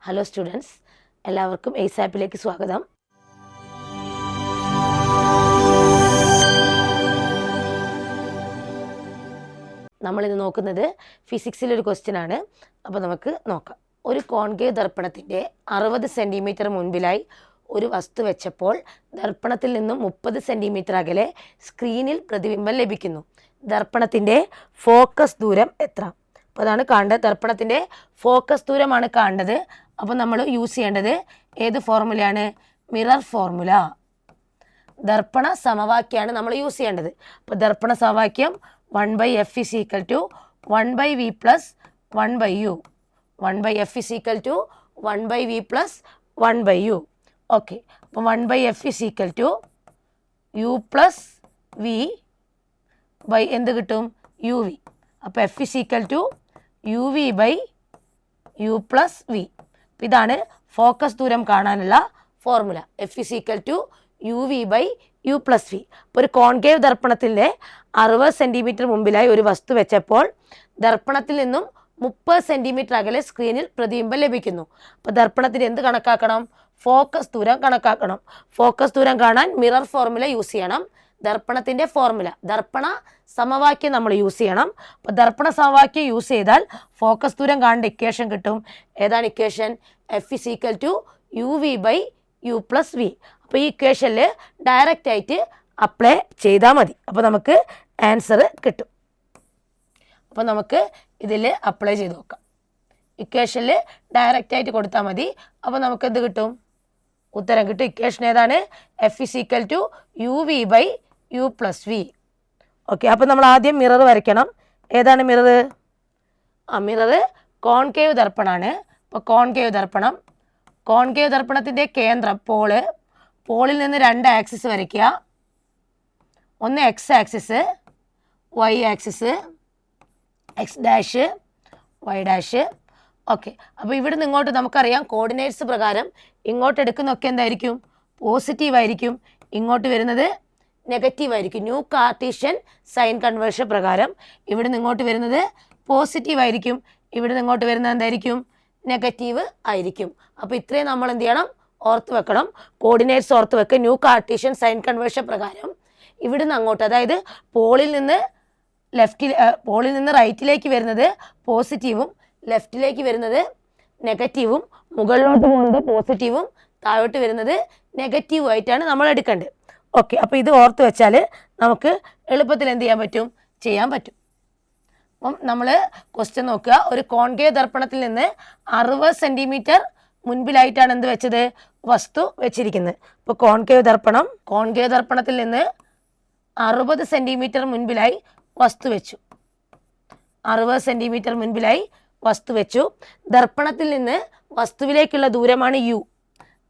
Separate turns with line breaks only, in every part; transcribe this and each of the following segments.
Hello students, എല്ലാവർക്കും എയ്സാപ്പിലേക്ക് സ്വാഗതം. നമ്മളിന്ന് നോക്കുന്നത് ഫിസിക്സിലൊരു ക്വസ്റ്റ്യൻ ആണ്. അപ്പോൾ നമുക്ക് നോക്കാം. ഒരു കോൺകേവ് ദർപ്പണത്തിൻ്റെ 60 സെൻറ്റിമീറ്റർ മുൻപിലായി ഒരു വസ്തു വെച്ചപ്പോൾ ദർപ്പണത്തിൽ നിന്നും 30 സെൻറ്റിമീറ്റർ അകലെ സ്ക്രീനിൽ പ്രതിബിംബം ലഭിക്കുന്നു. ദർപ്പണത്തിൻ്റെ ഫോക്കസ് ദൂരം എത്ര? അപ്പോൾ അതാണ് കാണേണ്ടത്. ദർപ്പണത്തിൻ്റെ ഫോക്കസ് ദൂരമാണ് കാണേണ്ടത്. അപ്പോൾ നമ്മൾ യൂസ് ചെയ്യേണ്ടത് ഏത് ഫോർമുലയാണ്? Mirror formula. ദർപ്പണ സമവാക്യമാണ് നമ്മൾ യൂസ് ചെയ്യേണ്ടത്. അപ്പോൾ ദർപ്പണ സമവാക്യം 1/f = 1/v + 1/u. 1/f = 1/v + 1/u. Okay, അപ്പോൾ 1/f = u + v ബൈ എന്ത് കിട്ടും? uv. അപ്പോൾ f = uv/u + v. ഇതാണ് ഫോക്കസ് ദൂരം കാണാനുള്ള ഫോർമുല. f = uv/u + v. ഇപ്പോൾ ഒരു കോൺകേവ് ദർപ്പണത്തിൻ്റെ 60 സെൻറ്റിമീറ്റർ മുമ്പിലായി ഒരു വസ്തു വെച്ചപ്പോൾ ദർപ്പണത്തിൽ നിന്നും 30 സെൻറ്റിമീറ്റർ അകലെ സ്ക്രീനിൽ പ്രതിബിംബം ലഭിക്കുന്നു. അപ്പോൾ ദർപ്പണത്തിന് എന്ത് കണക്കാക്കണം? ഫോക്കസ് ദൂരം കണക്കാക്കണം. ഫോക്കസ് ദൂരം കാണാൻ മിറർ ഫോർമുല യൂസ് ചെയ്യണം. ദർപ്പണത്തിൻ്റെ ഫോർമുല, ദർപ്പണ സമവാക്യം നമ്മൾ യൂസ് ചെയ്യണം. അപ്പോൾ ദർപ്പണ സമവാക്യം യൂസ് ചെയ്താൽ ഫോക്കസ് ദൂരം കാണേണ്ട ഇക്വേഷൻ കിട്ടും. ഏതാണ് ഇക്വേഷൻ? f = uv/u + v. അപ്പോൾ ഈ ഇക്വേഷനിൽ ഡയറക്റ്റ് ആയിട്ട് അപ്ലൈ ചെയ്താൽ മതി. അപ്പോൾ നമുക്ക് ആൻസർ കിട്ടും. അപ്പോൾ നമുക്ക് ഇതിൽ അപ്ലൈ ചെയ്ത് നോക്കാം. ഇക്വേഷനിൽ ഡയറക്റ്റ് ആയിട്ട് കൊടുത്താൽ മതി. അപ്പോൾ നമുക്ക് എന്ത് കിട്ടും? ഉത്തരം കിട്ടും. ഇക്വേഷൻ ഏതാണ്? f = uv/u + v. ഓക്കെ, അപ്പോൾ നമ്മൾ ആദ്യം മിറർ വരയ്ക്കണം. ഏതാണ് മിറർ? Mirror concave ദർപ്പണമാണ്. അപ്പോൾ കോൺകേവ് ദർപ്പണത്തിൻ്റെ കേന്ദ്രം പോളിൽ നിന്ന് 2 ആക്സിസ് വരയ്ക്കുക. ഒന്ന് X axis, Y axis, X dash, Y dash. Okay, അപ്പോൾ ഇവിടെ നിന്ന് ഇങ്ങോട്ട് നമുക്കറിയാം കോർഡിനേറ്റ്സ് പ്രകാരം ഇങ്ങോട്ട് എടുക്കുന്നതൊക്കെ എന്തായിരിക്കും? പോസിറ്റീവ് ആയിരിക്കും. ഇങ്ങോട്ട് വരുന്നത് നെഗറ്റീവ് ആയിരിക്കും. ന്യൂ കാർട്ടീഷ്യൻ സൈൻ കൺവേർഷൻ പ്രകാരം ഇവിടെ നിന്ന് ഇങ്ങോട്ട് വരുന്നത് പോസിറ്റീവ് ആയിരിക്കും. ഇവിടെ നിന്ന് ഇങ്ങോട്ട് വരുന്നത് എന്തായിരിക്കും? നെഗറ്റീവ് ആയിരിക്കും. അപ്പോൾ ഇത്രയും നമ്മൾ എന്ത് ചെയ്യണം? ഓർത്ത് വെക്കണം. കോർഡിനേറ്റ്സ് ഓർത്ത് വെക്കുക. ന്യൂ കാർട്ടീഷ്യൻ സൈൻ കൺവേർഷൻ പ്രകാരം ഇവിടുന്ന് അങ്ങോട്ട്, അതായത് പോളിൽ നിന്ന് റൈറ്റിലേക്ക് വരുന്നത് പോസിറ്റീവും ലെഫ്റ്റിലേക്ക് വരുന്നത് നെഗറ്റീവും, മുകളിലോട്ട് പോകുന്നത് പോസിറ്റീവും താഴോട്ട് വരുന്നത് നെഗറ്റീവും ആയിട്ടാണ് നമ്മൾ എടുക്കേണ്ടത്. ഓക്കെ, അപ്പോൾ ഇത് ഓർത്ത് വെച്ചാൽ നമുക്ക് എളുപ്പത്തിൽ എന്ത് ചെയ്യാൻ പറ്റും. അപ്പം നമ്മൾ ക്വസ്റ്റ്യൻ നോക്കുക. ഒരു കോൺകേവ് ദർപ്പണത്തിൽ നിന്ന് 60 സെൻറ്റിമീറ്റർ മുൻപിലായിട്ടാണ് എന്ത് വെച്ചത്? വസ്തു വെച്ചിരിക്കുന്നത്. ഇപ്പോൾ കോൺകേവ് ദർപ്പണത്തിൽ നിന്ന് 60 സെൻറ്റിമീറ്റർ മുൻപിലായി വസ്തു വെച്ചു. 60 സെൻറ്റിമീറ്റർ മുൻപിലായി വസ്തു വെച്ചു. ദർപ്പണത്തിൽ നിന്ന് വസ്തുവിലേക്കുള്ള ദൂരമാണ് u.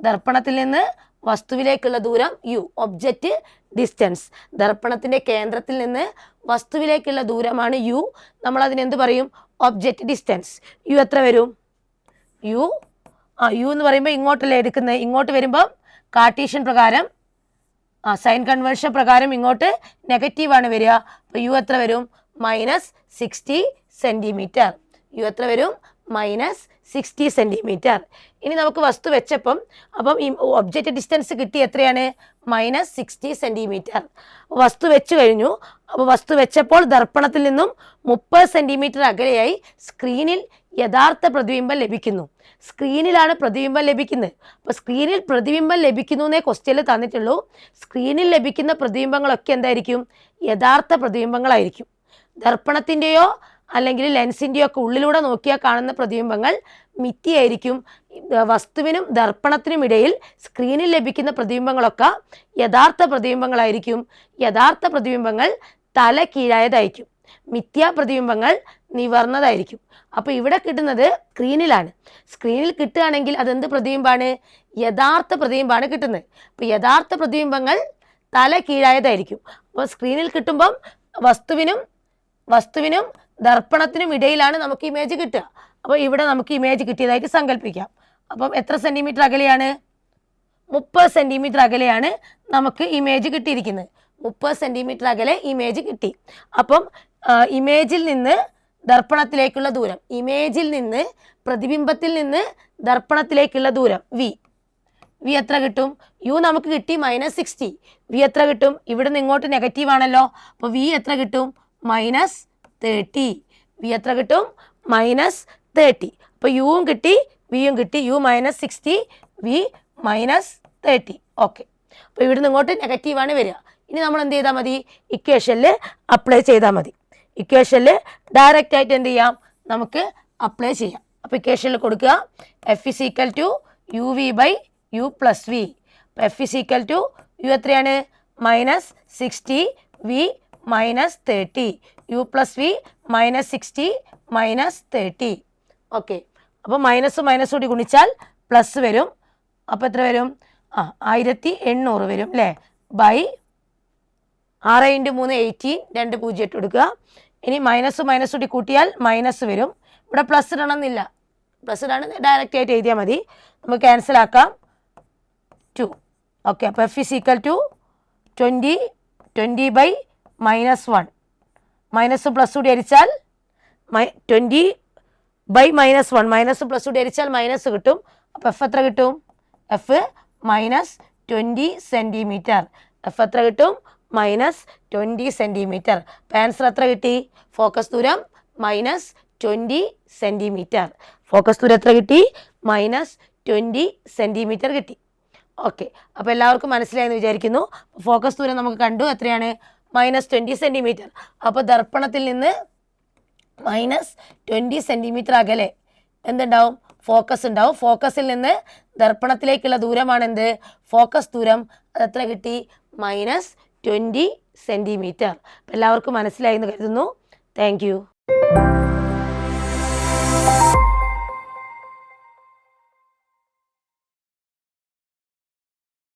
ദർപ്പണത്തിൽ നിന്ന് വസ്തുവിലേക്കുള്ള ദൂരം u, ഒബ്ജക്റ്റ് ഡിസ്റ്റൻസ്. ദർപ്പണത്തിൻ്റെ കേന്ദ്രത്തിൽ നിന്ന് വസ്തുവിലേക്കുള്ള ദൂരമാണ് u. നമ്മൾ അതിനെന്ത് പറയും? Object distance. u എത്ര വരും? u എന്ന് പറയുമ്പോൾ ഇങ്ങോട്ടല്ലേ എടുക്കുന്നത്. ഇങ്ങോട്ട് വരുമ്പം കാർട്ടീഷ്യൻ പ്രകാരം സൈൻ കൺവേർഷൻ പ്രകാരം ഇങ്ങോട്ട് നെഗറ്റീവാണ് വരിക. അപ്പോൾ u എത്ര വരും? -60 സെൻറ്റിമീറ്റർ. u എത്ര വരും? -60 സെൻറ്റിമീറ്റർ. ഇനി നമുക്ക് വസ്തു വെച്ചപ്പം ഈ ഒബ്ജക്റ്റ് ഡിസ്റ്റൻസ് കിട്ടി. എത്രയാണ്? -60 സെൻറ്റിമീറ്റർ. വസ്തു വെച്ച് കഴിഞ്ഞു. അപ്പോൾ വസ്തു വെച്ചപ്പോൾ ദർപ്പണത്തിൽ നിന്നും 30 സെൻറ്റിമീറ്റർ അകലെയായി സ്ക്രീനിൽ യഥാർത്ഥ പ്രതിബിംബം ലഭിക്കുന്നു. സ്ക്രീനിലാണ് പ്രതിബിംബം ലഭിക്കുന്നത്. അപ്പോൾ സ്ക്രീനിൽ പ്രതിബിംബം ലഭിക്കുന്നു എന്നേ ക്വസ്റ്റ്യനിൽ തന്നിട്ടുള്ളൂ. സ്ക്രീനിൽ ലഭിക്കുന്ന പ്രതിബിംബങ്ങളൊക്കെ എന്തായിരിക്കും? യഥാർത്ഥ പ്രതിബിംബങ്ങളായിരിക്കും. ദർപ്പണത്തിൻ്റെയോ അല്ലെങ്കിൽ ലെൻസിൻ്റെയോ ഒക്കെ ഉള്ളിലൂടെ നോക്കിയാൽ കാണുന്ന പ്രതിബിംബങ്ങൾ മിഥ്യയായിരിക്കും. വസ്തുവിനും ദർപ്പണത്തിനും ഇടയിൽ സ്ക്രീനിൽ ലഭിക്കുന്ന പ്രതിബിംബങ്ങളൊക്കെ യഥാർത്ഥ പ്രതിബിംബങ്ങളായിരിക്കും. യഥാർത്ഥ പ്രതിബിംബങ്ങൾ തല കീഴായതായിരിക്കും. മിഥ്യാ പ്രതിബിംബങ്ങൾ നിവർന്നതായിരിക്കും. അപ്പോൾ ഇവിടെ കിട്ടുന്നത് സ്ക്രീനിലാണ്. സ്ക്രീനിൽ കിട്ടുകയാണെങ്കിൽ അതെന്ത് പ്രതിബിംബമാണ്? യഥാർത്ഥ പ്രതിബിംബമാണ് കിട്ടുന്നത്. അപ്പോൾ യഥാർത്ഥ പ്രതിബിംബങ്ങൾ തല കീഴായതായിരിക്കും. അപ്പോൾ സ്ക്രീനിൽ കിട്ടുമ്പം വസ്തുവിനും ദർപ്പണത്തിനും ഇടയിലാണ് നമുക്ക് ഇമേജ് കിട്ടുക. അപ്പോൾ ഇവിടെ നമുക്ക് ഇമേജ് കിട്ടിയതായിട്ട് സങ്കല്പിക്കാം. അപ്പം എത്ര സെൻറ്റിമീറ്റർ അകലെയാണ്? 30 സെൻറ്റിമീറ്റർ അകലെയാണ് നമുക്ക് ഇമേജ് കിട്ടിയിരിക്കുന്നത്. 30 സെൻറ്റിമീറ്റർ അകലെ ഇമേജ് കിട്ടി. അപ്പം ഇമേജിൽ നിന്ന് ദർപ്പണത്തിലേക്കുള്ള ദൂരം, ഇമേജിൽ നിന്ന് പ്രതിബിംബത്തിൽ നിന്ന് ദർപ്പണത്തിലേക്കുള്ള ദൂരം വി എത്ര കിട്ടും? യു നമുക്ക് കിട്ടി -60. വി എത്ര കിട്ടും? ഇവിടെ നിന്ന് ഇങ്ങോട്ട് നെഗറ്റീവ് ആണല്ലോ, അപ്പോൾ വി എത്ര കിട്ടും? -30. വി എത്ര കിട്ടും? -30. അപ്പോൾ യുവും കിട്ടി വിയും കിട്ടി. U -60, V -30. ഓക്കെ, അപ്പോൾ ഇവിടെ നിന്ന് ഇങ്ങോട്ട് നെഗറ്റീവാണ് വരിക. ഇനി നമ്മൾ എന്ത് ചെയ്താൽ മതി? ഇക്വേഷനിൽ അപ്ലൈ ചെയ്താൽ മതി. ഇക്വേഷനിൽ ഡയറക്റ്റ് ആയിട്ട് എന്ത് ചെയ്യാം? നമുക്ക് അപ്ലൈ ചെയ്യാം. അപ്പോൾ ഇക്വേഷനിൽ കൊടുക്കുക F = uv/u + v. അപ്പോൾ F = u എത്രയാണ്? -60, v -30. u + v -60 -30. ഓക്കെ, അപ്പോൾ മൈനസും മൈനസും കൂടി ഗുണിച്ചാൽ പ്ലസ് വരും. അപ്പോൾ എത്ര വരും? 1800 വരും അല്ലേ? ബൈ 6 × 3 18, 2 0 ഇട്ട് കൊടുക്കുക. ഇനി മൈനസും മൈനസും കൂടി കൂട്ടിയാൽ മൈനസ് വരും. ഇവിടെ പ്ലസ് ഇടണമെന്നില്ല, പ്ലസ് ഇടാണ് ഡയറക്റ്റ് ആയിട്ട് എഴുതിയാൽ മതി. നമുക്ക് ക്യാൻസൽ ആക്കാം. 2. ഓക്കെ, അപ്പോൾ F = 20 20/-1. മൈനസും പ്ലസ് കൂടി അരിച്ചാൽ 20/-1. മൈനസും പ്ലസ് കൂടി അരിച്ചാൽ മൈനസ് കിട്ടും. അപ്പോൾ F എത്ര കിട്ടും? F -20 centimetre. F എത്ര കിട്ടും? -20 സെൻറ്റിമീറ്റർ. അപ്പോൾ ആൻസർ എത്ര കിട്ടി? ഫോക്കസ് ദൂരം -20 സെൻറ്റിമീറ്റർ. ഫോക്കസ് ദൂരം എത്ര കിട്ടി? -20 സെൻറ്റിമീറ്റർ കിട്ടി. ഓക്കെ, അപ്പോൾ എല്ലാവർക്കും മനസ്സിലായെന്ന് വിചാരിക്കുന്നു. ഫോക്കസ് ദൂരം നമുക്ക് കണ്ടു, എത്രയാണ്? -20 സെൻറ്റിമീറ്റർ. അപ്പോൾ ദർപ്പണത്തിൽ നിന്ന് -20 സെൻറ്റിമീറ്റർ അകലെ എന്തുണ്ടാവും? ഫോക്കസ് ഉണ്ടാവും. ഫോക്കസിൽ നിന്ന് ദർപ്പണത്തിലേക്കുള്ള ദൂരമാണ് എന്ത്? ഫോക്കസ് ദൂരം. അതെത്ര കിട്ടി? -20 സെൻറ്റിമീറ്റർ. എല്ലാവർക്കും മനസ്സിലായി എന്ന് കരുതുന്നു. Thank you.